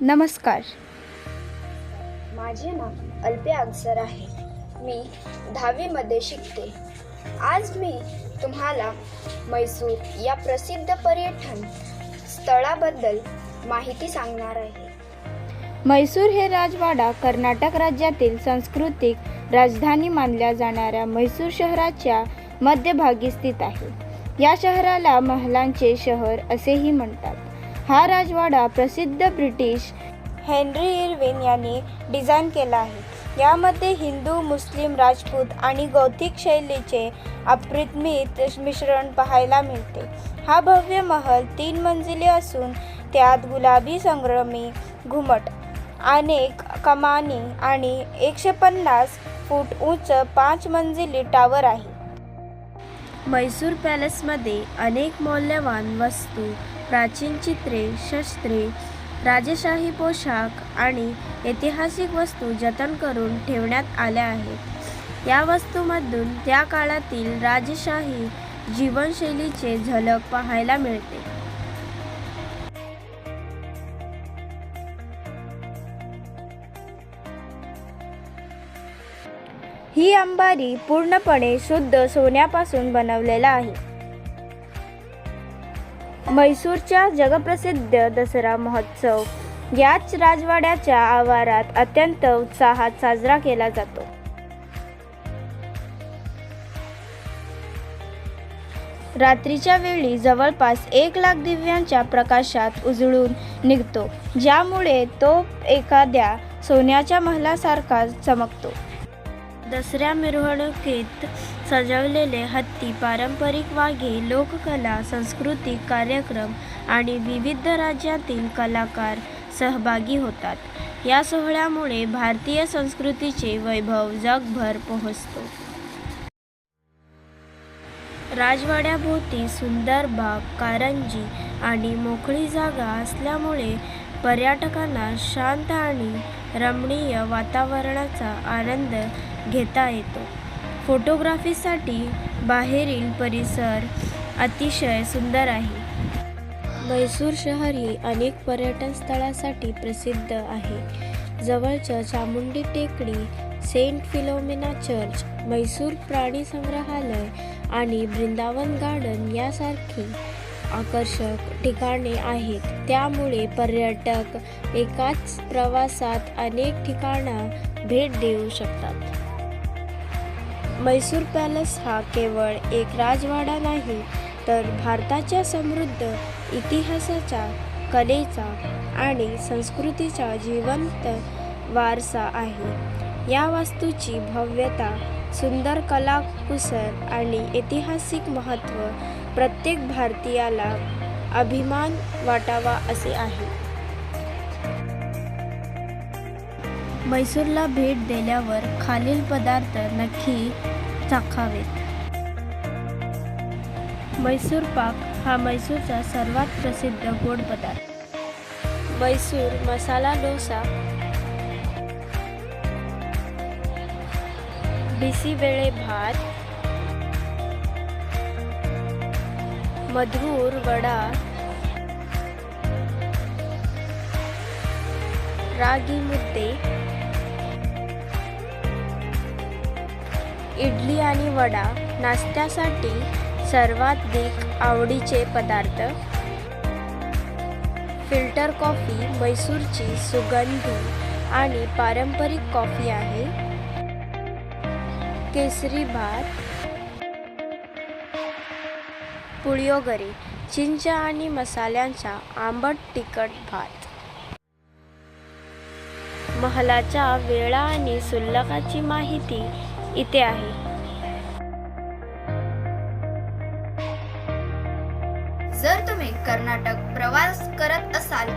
नमस्कार. माझे नाव अल्पिया अगसर आहे. मी 10वी मध्ये शिकते. आज मी तुम्हाला म्हैसूर या प्रसिद्ध पर्यटन स्थळाबद्दल माहिती सांगणार आहे. म्हैसूर हे राजवाडा कर्नाटक राज्यातील सांस्कृतिक राजधानी मानल्या जाणाऱ्या म्हैसूर शहराच्या मध्यभागी स्थित आहे. या शहराला महालांचे शहर असेही म्हणतात. हा राजवाडा प्रसिद्ध ब्रिटिश हेनरी इर्विन यांनी डिझाईन केला आहे. यामध्ये हिंदू, मुस्लिम, राजपूत आणि गॉथिक शैलीचे अप्रतिमित मिश्रण पाहायला मिळते. हा भव्य महल 3 मंजिले असून त्यात गुलाबी संग्रामी घुमट, अनेक कमानी आणि 150 फूट उंच 5 मंजिली टावर आहे. म्हैसूर पॅलेसमध्ये अनेक मौल्यवान वस्तू, प्राचीन चित्रे, शस्त्रे, राजशाही पोशाख आणि ऐतिहासिक वस्तू जतन करून ठेवण्यात आल्या आहेत. या वस्तूंमधून त्या काळातील राजशाही जीवनशैलीचे झलक पाहायला मिळते. ही अंबारी पूर्णपणे शुद्ध सोन्यापासून बनवलेला आहे. म्हैसूरचा जगप्रसिद्ध दसरा महोत्सव याच राजवाड्याच्या आवारात अत्यंत उत्साहात साजरा केला जातो. रात्रीच्या वेळी जवळपास 1 लाख दिव्यांच्या प्रकाशात उजळून निघतो, ज्यामुळे तो एखाद्या सोन्याच्या महालासारखा चमकतो. दसऱ्या मिरवणुकीत सजवलेले हत्ती, पारंपरिक वाघे, लोककला, सांस्कृतिक कार्यक्रम आणि विविध राज्यातील कलाकार सहभागी होतात. या सोहळ्यामुळे भारतीय संस्कृतीचे वैभव जगभर पोहोचतो. राजवाड्याभोवती सुंदर बाग, कारंजी आणि मोकळी जागा असल्यामुळे पर्यटकांना शांत आणि रमणीय वातावरणाचा आनंद घेता येतो. फोटोग्राफीसाठी बाहेरील परिसर अतिशय सुंदर आहे. म्हैसूर शहर ही अनेक पर्यटन स्थळांसाठी प्रसिद्ध आहे. जवळच्या चामुंडी टेकडी, सेंट फिलोमिना चर्च, म्हैसूर प्राणी संग्रहालय आणि वृंदावन गार्डन यासारखी आकर्षक ठिकाणे आहेत. त्यामुळे पर्यटक एकाच प्रवासात अनेक ठिकाणा भेट देऊ शकतात. म्हैसूर पॅलेस हा केवळ एक राजवाडा नाही, तर भारताच्या समृद्ध इतिहासाचा, कलेचा आणि संस्कृतीचा जिवंत वारसा आहे. या वास्तूची भव्यता, सुंदर कलाकुसर आणि ऐतिहासिक महत्त्व प्रत्येक भारतीयाला अभिमान वाटावा असे आहे. म्हैसूरला भेट दिल्यावर खालील पदार्थ नक्की चाखावेत. म्हैसूर पाक हा म्हैसूरचा सर्वात प्रसिद्ध गोड पदार्थ. म्हैसूर मसाला डोसा, बिसीबेळे भात, मधुर वडा, रागी मुद्दे, इडली आणि वडा नाश्त्यासाठी सर्वाधिक आवडीचे पदार्थ. फिल्टर कॉफी म्हैसूरची सुगंधी आणि पारंपरिक कॉफी आहे. केसरी भात, पुळियोगरे, चिंच आणि मसाल्यांचा आंबट तिखट भात. महालाच्या वेळा आणि शुल्काची माहिती इथे आहे. जर तुम्ही कर्नाटक प्रवास करत असाल